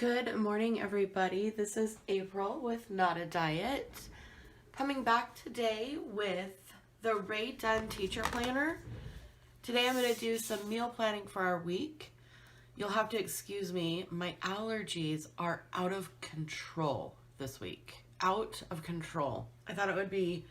Good morning, everybody. This is April with Not a Diet. Coming back today with the Ray Dunn Teacher Planner. Today I'm going to do some meal planning for our week. You'll have to excuse me, my allergies are out of control this week. Out of control. I thought it would be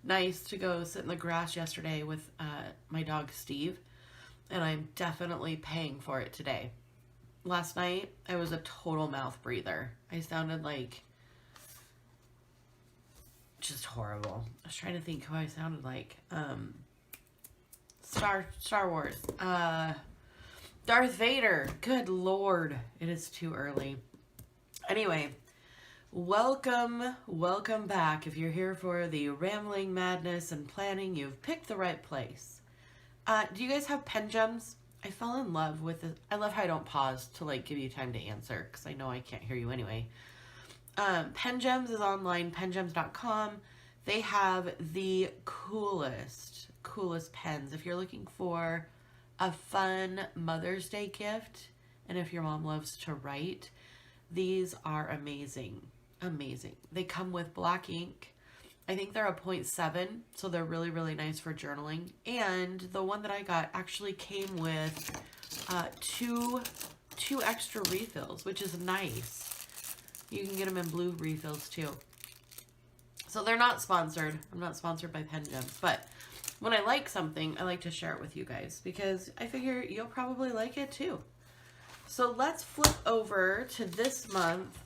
nice to go sit in the grass yesterday with my dog Steve, and I'm definitely paying for it today. Last night, I was a total mouth breather. I sounded like just horrible. I was trying to think who I sounded like. Star Wars. Darth Vader. Good Lord. It is too early. Anyway, welcome back. If you're here for the rambling madness and planning, you've picked the right place. Do you guys have pen gems? I fell in love with it. I love how I don't pause to give you time to answer because I know I can't hear you anyway. Pen Gems is online, pengems.com. They have the coolest pens. If you're looking for a fun Mother's Day gift, and if your mom loves to write, these are amazing. Amazing. They come with black ink. I think they're a 0.7, so they're really, really nice for journaling. And the one that I got actually came with two extra refills, which is nice. You can get them in blue refills too. So they're not sponsored. I'm not sponsored by Pen Gems, but when I like something, I like to share it with you guys because I figure you'll probably like it too. So let's flip over to this month.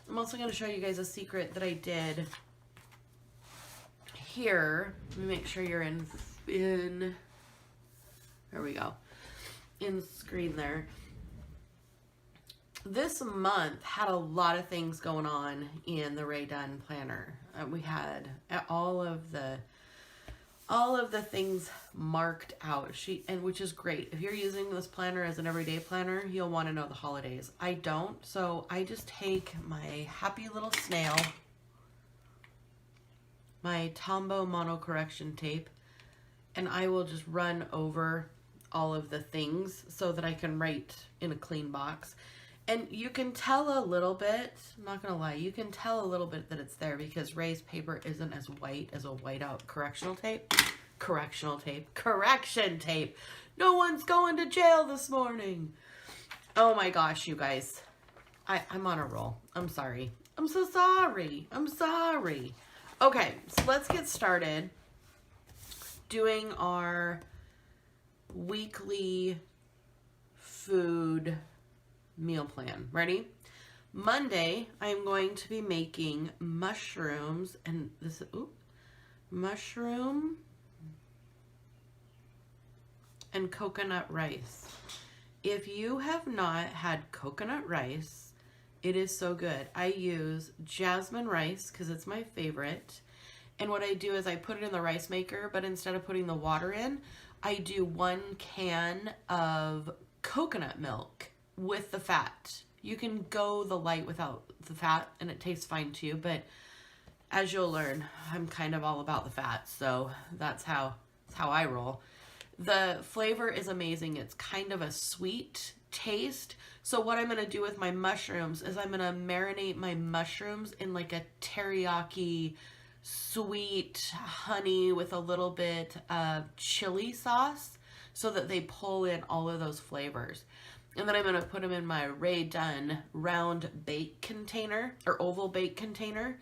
I'm also going to show you guys a secret that I did here. Let me make sure you're in there we go, in screen there. This month had a lot of things going on in the Ray Dunn planner. We had all of the things marked out, which is great. If you're using this planner as an everyday planner, you'll want to know the holidays. I don't, so I just take my happy little snail, my Tombow mono correction tape, and I will just run over all of the things so that I can write in a clean box. And you can tell a little bit, I'm not gonna lie, you can tell a little bit that it's there because Ray's paper isn't as white as a whiteout correction tape. No one's going to jail this morning. Oh my gosh, you guys. I'm on a roll. I'm sorry. I'm so sorry. I'm sorry. Okay, so let's get started doing our weekly food meal plan. Ready? Monday, I'm going to be making mushrooms and mushroom and coconut rice. If you have not had coconut rice, it is so good. I use jasmine rice because it's my favorite. And what I do is I put it in the rice maker, but instead of putting the water in, I do 1 can of coconut milk with the fat. You can go the light without the fat and it tastes fine too, but as you'll learn, I'm kind of all about the fat, so that's how I roll. The flavor is amazing. It's kind of a sweet taste. So what I'm going to do with my mushrooms is I'm going to marinate my mushrooms in like a teriyaki sweet honey with a little bit of chili sauce so that they pull in all of those flavors. And then I'm going to put them in my Ray Dunn round bake container or oval bake container.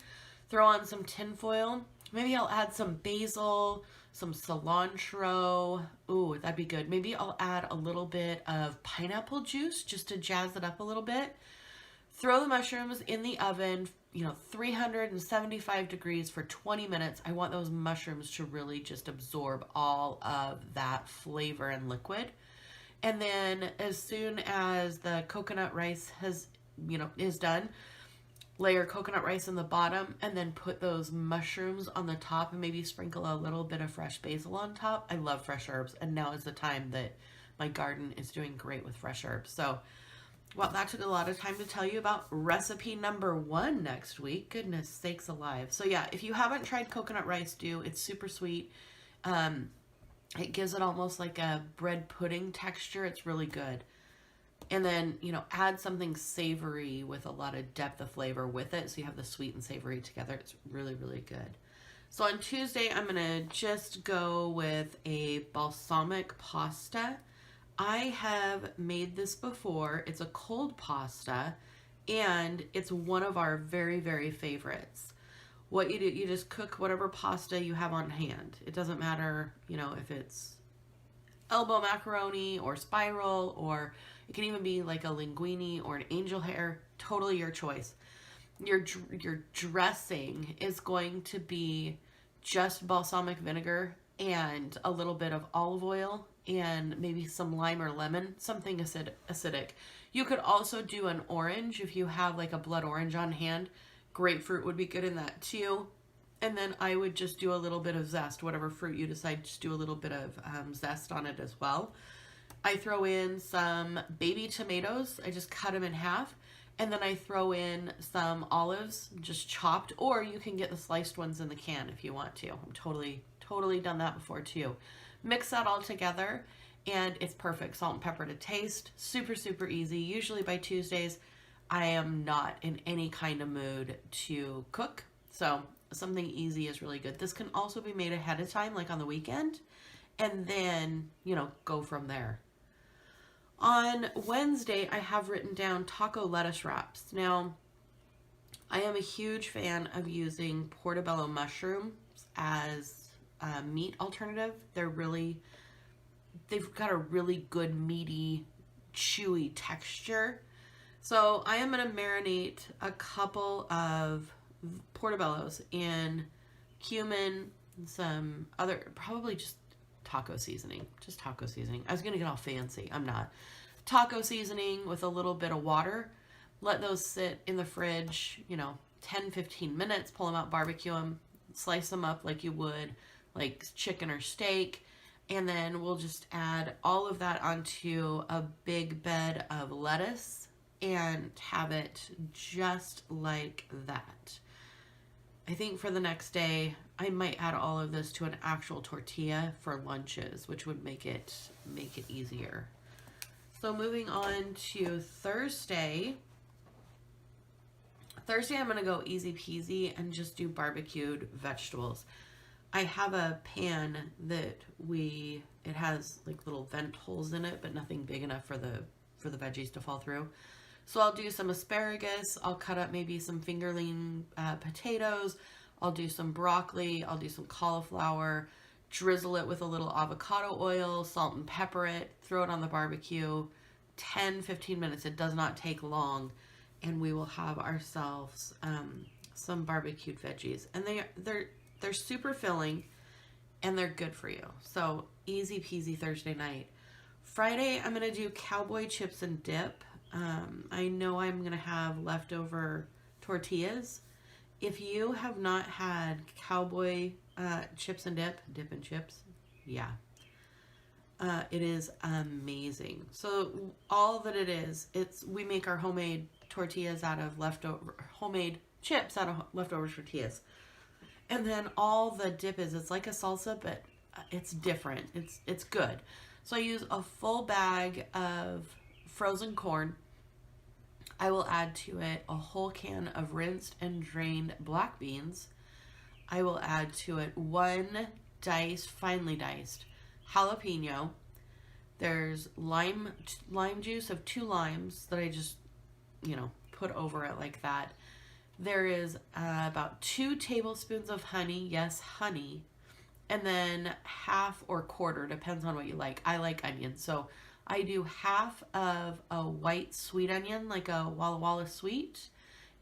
Throw on some tin foil. Maybe I'll add some basil, some cilantro. Ooh, that'd be good. Maybe I'll add a little bit of pineapple juice just to jazz it up a little bit. Throw the mushrooms in the oven, 375 degrees for 20 minutes. I want those mushrooms to really just absorb all of that flavor and liquid. And then as soon as the coconut rice is done, layer coconut rice in the bottom and then put those mushrooms on the top and maybe sprinkle a little bit of fresh basil on top. I love fresh herbs, and now is the time that my garden is doing great with fresh herbs. So, well, that took a lot of time to tell you about recipe number 1 next week. Goodness sakes alive. So yeah, if you haven't tried coconut rice, do. It's super sweet. It gives it almost like a bread pudding texture. It's really good. And then, you know, add something savory with a lot of depth of flavor with it. So you have the sweet and savory together. It's really, really good. So on Tuesday, I'm going to just go with a balsamic pasta. I have made this before. It's a cold pasta, and it's one of our very, very favorites. What you do, you just cook whatever pasta you have on hand. It doesn't matter, you know, if it's elbow macaroni or spiral, or it can even be like a linguine or an angel hair. Totally your choice. Your dressing is going to be just balsamic vinegar and a little bit of olive oil and maybe some lime or lemon, something acidic. You could also do an orange if you have like a blood orange on hand. Grapefruit would be good in that too. And then I would just do a little bit of zest, whatever fruit you decide, just do a little bit of zest on it as well. I throw in some baby tomatoes. I just cut them in half. And then I throw in some olives, just chopped, or you can get the sliced ones in the can if you want to. I'm totally done that before too. Mix that all together and it's perfect. Salt and pepper to taste. Super, super easy. Usually by Tuesdays, I am not in any kind of mood to cook. So something easy is really good. This can also be made ahead of time, like on the weekend, and then, you know, go from there. On Wednesday, I have written down taco lettuce wraps. Now, I am a huge fan of using portobello mushrooms as a meat alternative. They've got a really good meaty, chewy texture. So I am going to marinate a couple of portobellos in cumin, some other, probably just taco seasoning. Just taco seasoning. I was going to get all fancy. I'm not. Taco seasoning with a little bit of water. Let those sit in the fridge, you know, 10-15 minutes. Pull them out, barbecue them, slice them up like you would like chicken or steak. And then we'll just add all of that onto a big bed of lettuce and have it just like that. I think for the next day, I might add all of this to an actual tortilla for lunches, which would make it easier. So moving on to Thursday. I'm going to go easy peasy and just do barbecued vegetables. I have a pan that it has like little vent holes in it, but nothing big enough for the veggies to fall through. So I'll do some asparagus. I'll cut up maybe some fingerling potatoes. I'll do some broccoli. I'll do some cauliflower. Drizzle it with a little avocado oil, salt and pepper it. Throw it on the barbecue. 10-15 minutes. It does not take long, and we will have ourselves some barbecued veggies. And they're super filling, and they're good for you. So easy peasy Thursday night. Friday, I'm gonna do cowboy chips and dip. I know I'm going to have leftover tortillas. If you have not had cowboy chips and dip and chips, yeah. It is amazing. So all that it is, we make our homemade tortillas out of homemade chips out of leftover tortillas. And then all the dip is, it's like a salsa, but it's different. It's good. So I use a full bag of frozen corn. I will add to it a whole can of rinsed and drained black beans. I will add to it one finely diced jalapeno. There's lime juice of 2 limes that I just, you know, put over it like that. There is about 2 tablespoons of honey. Yes, honey. And then half or quarter, depends on what you like. I like onions, so I do half of a white sweet onion, like a Walla Walla sweet,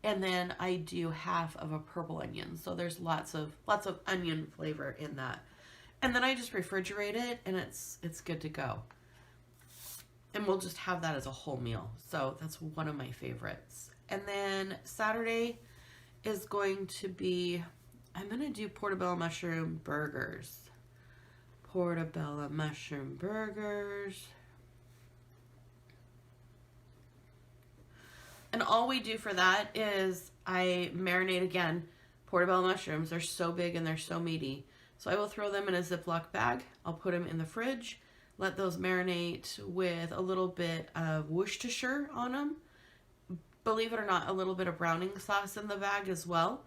and then I do half of a purple onion. So there's lots of onion flavor in that. And then I just refrigerate it, and it's good to go. And we'll just have that as a whole meal. So that's one of my favorites. And then Saturday is going to be, I'm going to do portobello mushroom burgers. Portobello mushroom burgers. And all we do for that is I marinate again portobello mushrooms. They're so big and they're so meaty. So I will throw them in a Ziploc bag. I'll put them in the fridge, Let those marinate with a little bit of Worcestershire on them. Believe it or not, a little bit of browning sauce in the bag as well.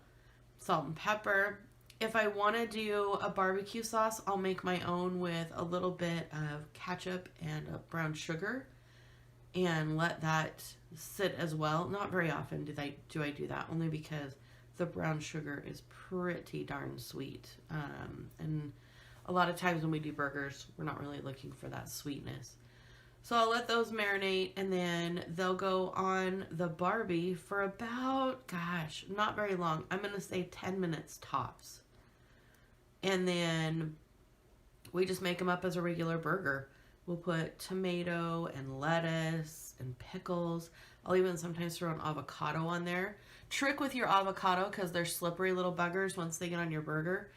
Salt and pepper. If I want to do a barbecue sauce, I'll make my own with a little bit of ketchup and brown sugar and let that sit as well. Not very often do I do that, only because the brown sugar is pretty darn sweet. And a lot of times when we do burgers, we're not really looking for that sweetness. So I'll let those marinate, and then they'll go on the Barbie for about, gosh, not very long. I'm going to say 10 minutes tops. And then we just make them up as a regular burger. We'll put tomato and lettuce and pickles. I'll even sometimes throw an avocado on there. Trick with your avocado, because they're slippery little buggers once they get on your burger.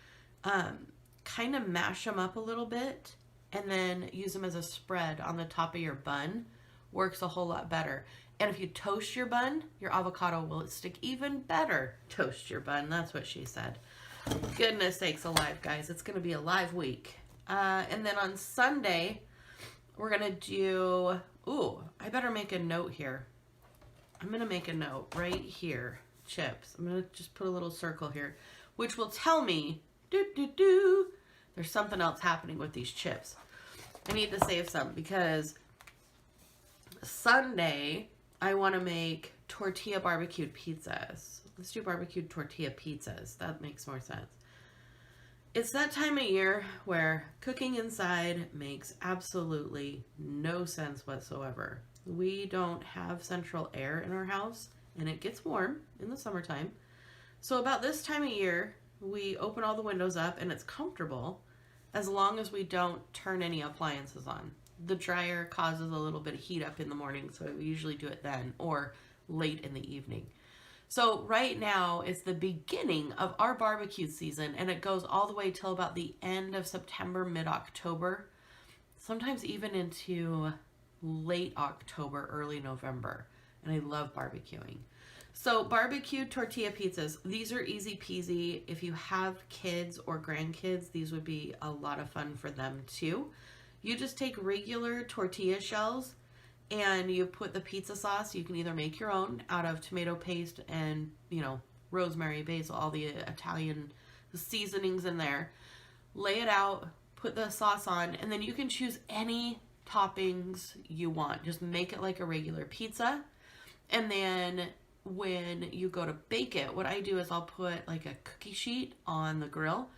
Kind of mash them up a little bit and then use them as a spread on the top of your bun. Works a whole lot better. And if you toast your bun, your avocado will stick even better. Toast your bun, that's what she said. Goodness sakes alive, guys. It's going to be a live week. And then on Sunday, we're going to do... Ooh, I better make a note here. I'm going to make a note right here. Chips. I'm going to just put a little circle here, which will tell me, there's something else happening with these chips. I need to save some because Sunday, I want to make tortilla barbecued pizzas. Let's do barbecued tortilla pizzas. That makes more sense. It's that time of year where cooking inside makes absolutely no sense whatsoever. We don't have central air in our house, and it gets warm in the summertime. So about this time of year, we open all the windows up and it's comfortable as long as we don't turn any appliances on. The dryer causes a little bit of heat up in the morning, so we usually do it then or late in the evening. So right now it's the beginning of our barbecue season, and it goes all the way till about the end of September, mid-October, sometimes even into late October, early November. And I love barbecuing. So barbecued tortilla pizzas, these are easy peasy. If you have kids or grandkids, these would be a lot of fun for them too. You just take regular tortilla shells and you put the pizza sauce. You can either make your own out of tomato paste and, rosemary, basil, all the Italian seasonings in there. Lay it out, put the sauce on, and then you can choose any toppings you want. Just make it like a regular pizza. And then when you go to bake it, what I do is I'll put like a cookie sheet on the grill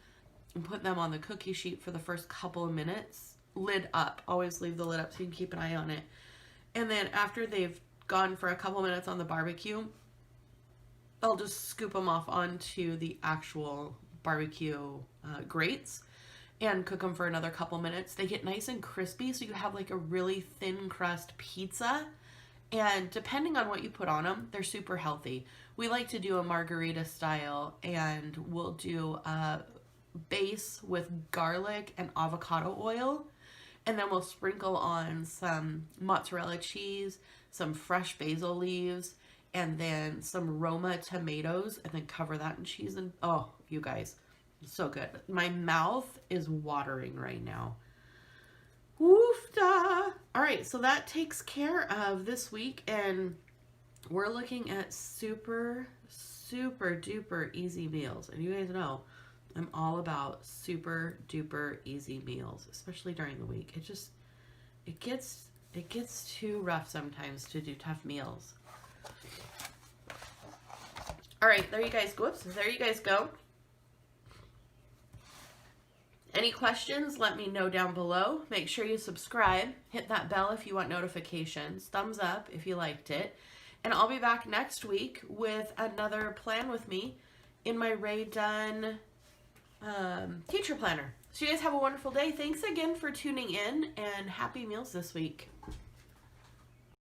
and put them on the cookie sheet for the first couple of minutes. Lid up. Always leave the lid up so you can keep an eye on it. And then after they've gone for a couple minutes on the barbecue, I'll just scoop them off onto the actual barbecue grates and cook them for another couple minutes. They get nice and crispy, so you have like a really thin crust pizza. And depending on what you put on them, they're super healthy. We like to do a margarita style, and we'll do a base with garlic and avocado oil. And then we'll sprinkle on some mozzarella cheese, some fresh basil leaves, and then some Roma tomatoes, and then cover that in cheese. And oh, you guys, so good. My mouth is watering right now. Woofda! All right, so that takes care of this week, and we're looking at super, super duper easy meals. And you guys know I'm all about super duper easy meals, especially during the week. It gets too rough sometimes to do tough meals. All right, there you guys go. Whoops, there you guys go. Any questions, let me know down below. Make sure you subscribe. Hit that bell if you want notifications. Thumbs up if you liked it. And I'll be back next week with another plan with me in my Ray Dunn teacher planner. So you guys have a wonderful day. Thanks again for tuning in, and happy meals this week.